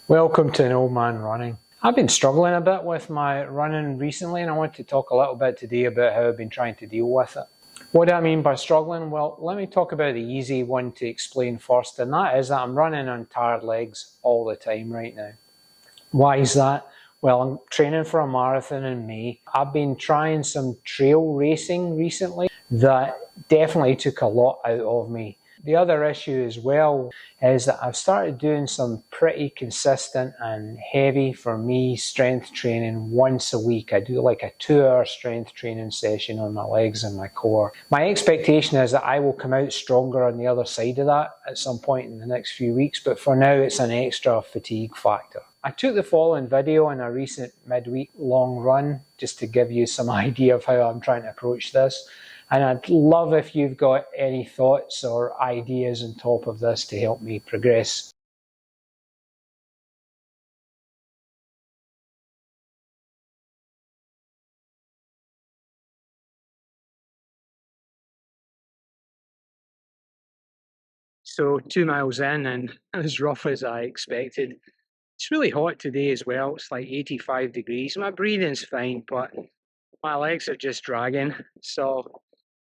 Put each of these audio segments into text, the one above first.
Welcome to an old man running. I've been struggling a bit with my running recently, and I want to talk a little bit today about how I've been trying to deal with it. What do I mean by struggling? Well, let me talk about the easy one to explain first, and that is that I'm running on tired legs all the time right now. Why is that? Well, I'm training for a marathon in May. I've been trying some trail racing recently that definitely took a lot out of me. The other issue as well is that I've started doing some pretty consistent and heavy, for me, strength training once a week. I do like a 2-hour strength training session on my legs and my core. My expectation is that I will come out stronger on the other side of that at some point in the next few weeks, but for now it's an extra fatigue factor. I took the following video in a recent midweek long run just to give you some idea of how I'm trying to approach this. And I'd love if you've got any thoughts or ideas on top of this to help me progress. So 2 miles in and as rough as I expected. It's really hot today as well. It's like 85 degrees. My breathing's fine, but my legs are just dragging. So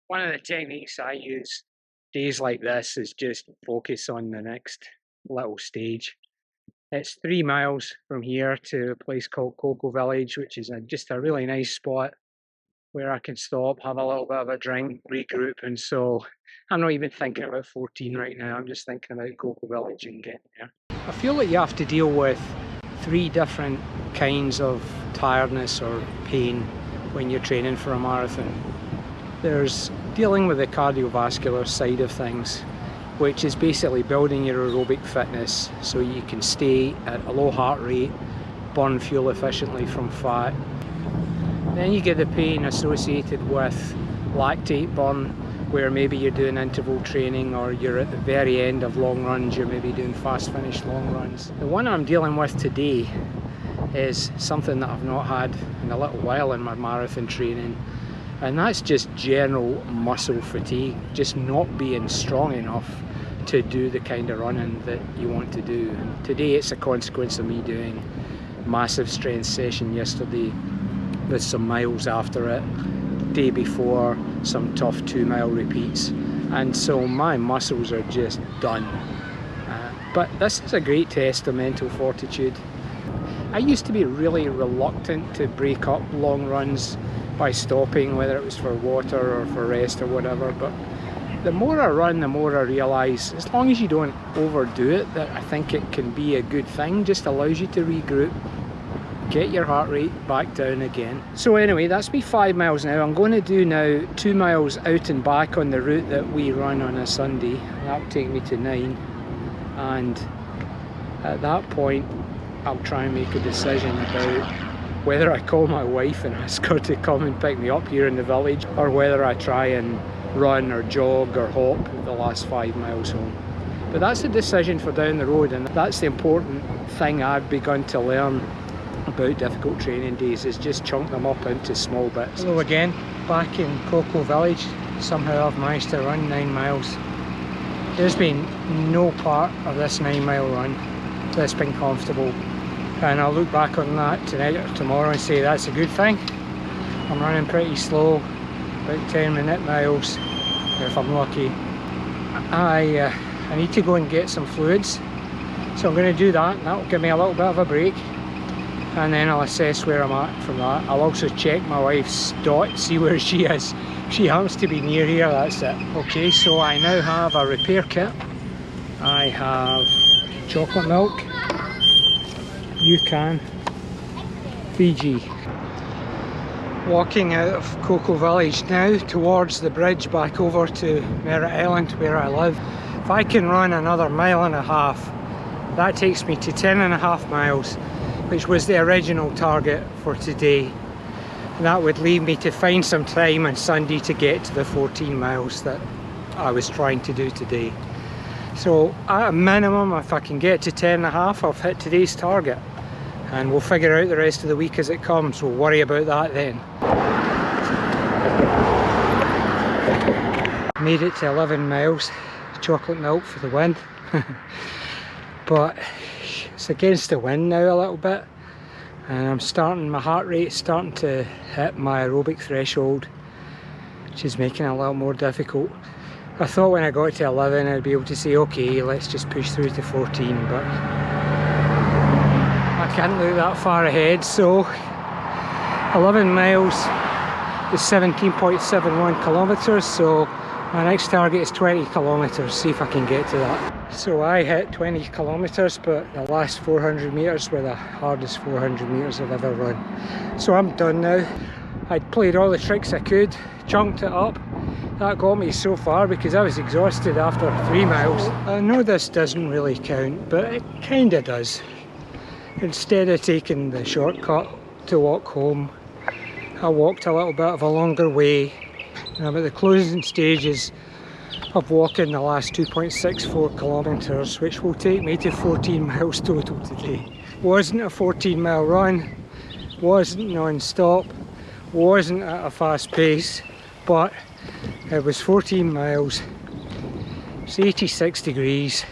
one of the techniques I use days like this is just focus on the next little stage. It's 3 miles from here to a place called Cocoa Village, which is just a really nice spot where I can stop, have a little bit of a drink, regroup. And so I'm not even thinking about 14 right now. I'm just thinking about Cocoa Village and getting there. I feel like you have to deal with 3 different kinds of tiredness or pain when you're training for a marathon. There's dealing with the cardiovascular side of things, which is basically building your aerobic fitness so you can stay at a low heart rate, burn fuel efficiently from fat. Then you get the pain associated with lactate burn, where maybe you're doing interval training or you're at the very end of long runs, you're maybe doing fast finish long runs. The one I'm dealing with today is something that I've not had in a little while in my marathon training, and that's just general muscle fatigue, just not being strong enough to do the kind of running that you want to do. And today it's a consequence of me doing a massive strength session yesterday with some miles after it, day before some tough 2-mile repeats, and so my muscles are just done. But this is a great test of mental fortitude. I used to be really reluctant to break up long runs by stopping, whether it was for water or for rest or whatever, but the more I run, the more I realise, as long as you don't overdo it, that I think it can be a good thing. Just allows you to regroup, get your heart rate back down again. So anyway, that's me 5 miles now. I'm going to do now 2 miles out and back on the route that we run on a Sunday. That'll take me to 9, and at that point I'll try and make a decision about whether I call my wife and ask her to come and pick me up here in the village, or whether I try and run or jog or hop the last 5 miles home. But that's a decision for down the road, and that's the important thing I've begun to learn about difficult training days, is just chunk them up into small bits. Hello again, back in Cocoa Village. Somehow I've managed to run 9 miles. There's been no part of this 9-mile run that's been comfortable, and I'll look back on that tonight or tomorrow and say that's a good thing. I'm running pretty slow, about 10-minute miles if I'm lucky. I need to go and get some fluids, so I'm going to do that, and that'll give me a little bit of a break, and then I'll assess where I'm at from that. I'll also check my wife's dot, see where she is. She happens to be near here, that's it. Okay, so I now have a repair kit. I have chocolate milk, UCAN, Fiji. Walking out of Cocoa Village now towards the bridge back over to Merritt Island where I live. If I can run another 1.5 miles, that takes me to 10.5 miles, which was the original target for today. And that would leave me to find some time on Sunday to get to the 14 miles that I was trying to do today. So at a minimum, if I can get to 10.5, I've hit today's target. And we'll figure out the rest of the week as it comes. We'll worry about that then. Made it to 11 miles. Chocolate milk for the win. But It's against the wind now a little bit, and my heart rate's starting to hit my aerobic threshold, which is making it a little more difficult. I thought when I got to 11 I'd be able to say, okay, let's just push through to 14, but I can't look that far ahead. So 11 miles is 17.71 kilometres, so my next target is 20 kilometres, see if I can get to that. So I hit 20 kilometres, but the last 400 metres were the hardest 400 metres I've ever run. So I'm done now. I'd played all the tricks I could, chunked it up. That got me so far because I was exhausted after 3 miles. I know this doesn't really count, but it kinda does. Instead of taking the shortcut to walk home, I walked a little bit of a longer way. And I'm at the closing stages of walking the last 2.64 kilometres, which will take me to 14 miles total today. Wasn't a 14-mile run, wasn't non-stop, wasn't at a fast pace, but it was 14 miles, it's 86 degrees,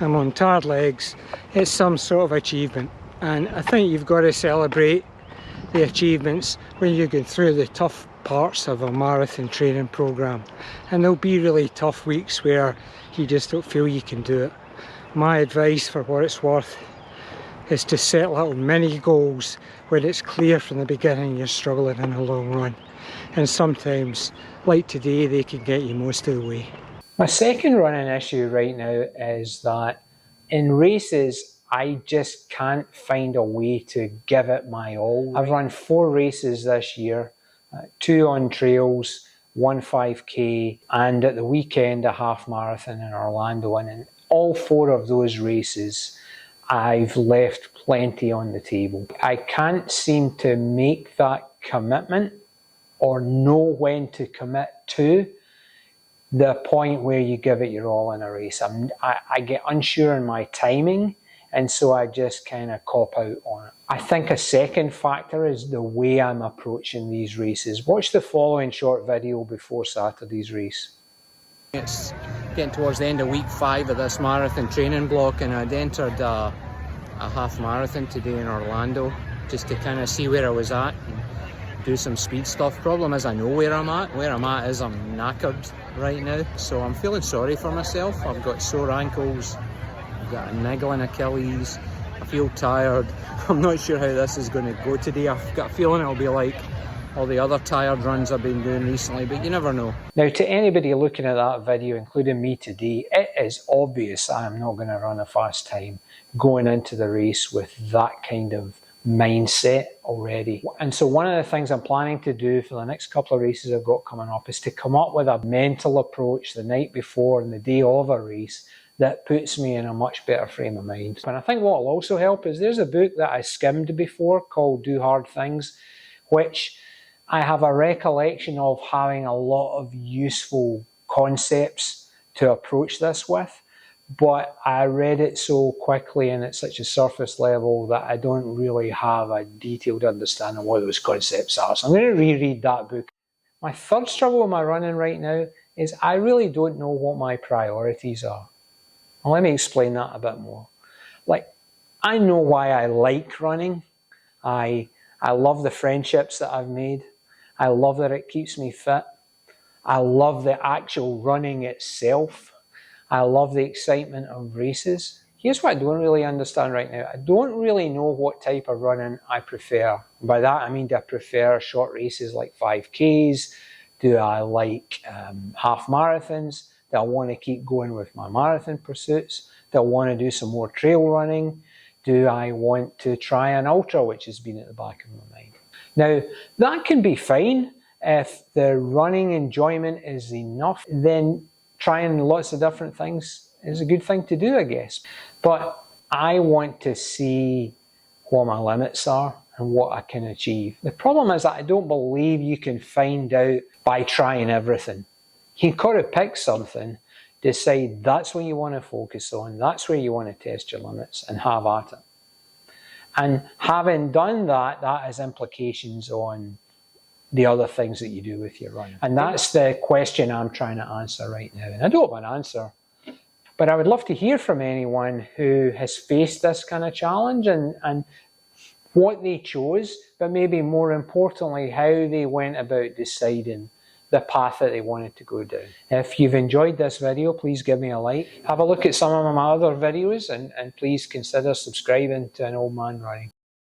I'm on tired legs. It's some sort of achievement, and I think you've got to celebrate the achievements when you're going through the tough parts of a marathon training program, and there'll be really tough weeks where you just don't feel you can do it. My advice, for what it's worth, is to set little mini goals when it's clear from the beginning you're struggling in a long run, and sometimes, like today, they can get you most of the way. My second running issue right now is that in races I just can't find a way to give it my all. I've run 4 races this year, 2 on trails, 1 5k, and at the weekend a half marathon in Orlando, and in all 4 of those races I've left plenty on the table. I can't seem to make that commitment or know when to commit to the point where you give it your all in a race. I get unsure in my timing, and so I just kind of cop out on it. I think a second factor is the way I'm approaching these races. Watch the following short video before Saturday's race. It's getting towards the end of week 5 of this marathon training block, and I'd entered a half marathon today in Orlando just to kind of see where I was at and do some speed stuff. Problem is I know where I'm at. Where I'm at is I'm knackered right now, so I'm feeling sorry for myself. I've got sore ankles, I've got a niggling Achilles, I feel tired. I'm not sure how this is going to go today. I've got a feeling it'll be like all the other tired runs I've been doing recently, but you never know. Now, to anybody looking at that video, including me today, it is obvious I'm not going to run a fast time going into the race with that kind of mindset already. And so one of the things I'm planning to do for the next couple of races I've got coming up is to come up with a mental approach the night before and the day of a race that puts me in a much better frame of mind. And I think what will also help is there's a book that I skimmed before called Do Hard Things, which I have a recollection of having a lot of useful concepts to approach this with. But I read it so quickly and at such a surface level that I don't really have a detailed understanding of what those concepts are. So I'm going to reread that book. My third struggle with my running right now is I really don't know what my priorities are. Well, let me explain that a bit more. Like, I know why I like running. I love the friendships that I've made. I love that it keeps me fit. I love the actual running itself. I love the excitement of races. Here's what I don't really understand right now. I don't really know what type of running I prefer. By that I mean, do I prefer short races like 5Ks? Do I like half marathons? Do I want to keep going with my marathon pursuits? Do I want to do some more trail running? Do I want to try an ultra, which has been at the back of my mind? Now, that can be fine. If the running enjoyment is enough, then trying lots of different things is a good thing to do, I guess. But I want to see what my limits are and what I can achieve. The problem is that I don't believe you can find out by trying everything. You've got to pick something, decide that's what you want to focus on, that's where you want to test your limits, and have at it. And having done that, that has implications on the other things that you do with your running. And that's the question I'm trying to answer right now. And I don't have an answer. But I would love to hear from anyone who has faced this kind of challenge and what they chose, but maybe more importantly, how they went about deciding the path that they wanted to go down. If you've enjoyed this video, please give me a like. Have a look at some of my other videos and please consider subscribing to An Old Man Running.